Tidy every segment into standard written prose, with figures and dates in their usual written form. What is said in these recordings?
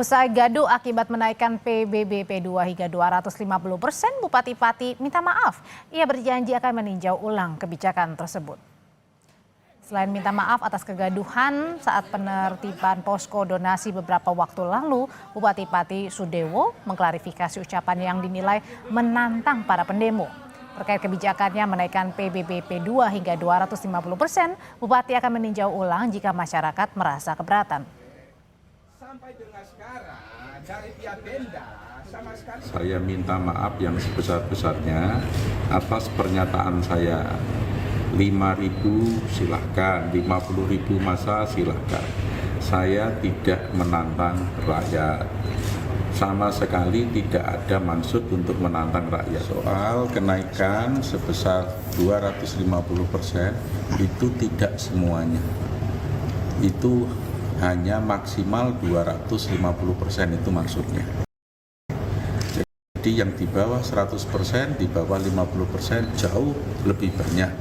Usai gaduh akibat menaikkan PBB P2 hingga 250%, Bupati Pati minta maaf. Ia berjanji akan meninjau ulang kebijakan tersebut. Selain minta maaf atas kegaduhan saat penertiban posko donasi beberapa waktu lalu, Bupati Pati Sudewo mengklarifikasi ucapan yang dinilai menantang para pendemo. Terkait kebijakannya menaikkan PBB P2 hingga 250%, Bupati akan meninjau ulang jika masyarakat merasa keberatan. Sampai dengan sekarang dari pihak Pemda sama sekali. Saya minta maaf yang sebesar-besarnya atas pernyataan saya. 5.000 silahkan, 50.000 masa silahkan. Saya tidak menantang rakyat. Sama sekali tidak ada maksud untuk menantang rakyat. Soal kenaikan sebesar 250% itu tidak semuanya. Itu hanya maksimal 250% itu maksudnya. Jadi yang di bawah 100%, di bawah 50% jauh lebih banyak.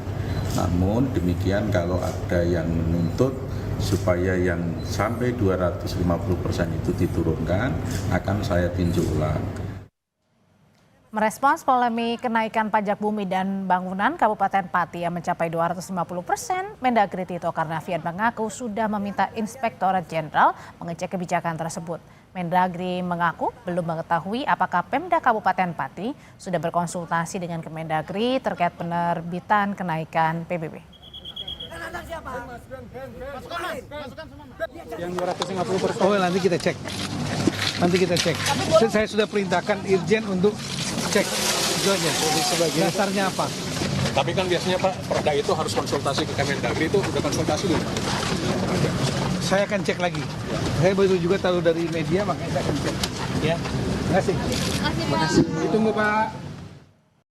Namun demikian kalau ada yang menuntut supaya yang sampai 250% itu diturunkan, akan saya tinjau ulang. Merespons polemik kenaikan pajak bumi dan bangunan Kabupaten Pati yang mencapai 250%, Mendagri Tito Karnavian mengaku sudah meminta Inspektorat Jenderal mengecek kebijakan tersebut. Mendagri mengaku belum mengetahui apakah Pemda Kabupaten Pati sudah berkonsultasi dengan Kemendagri terkait penerbitan kenaikan PBB. Yang 250%. Oh, nanti kita cek. Saya sudah perintahkan Irjen untuk cek itu aja. Dasarnya apa? Tapi kan biasanya Pak, Perda itu harus konsultasi ke Kemendagri, itu udah konsultasi belum? Saya akan cek lagi. Saya baru juga tahu dari media, makanya saya akan cek. Ya, terima kasih. Ditunggu Pak.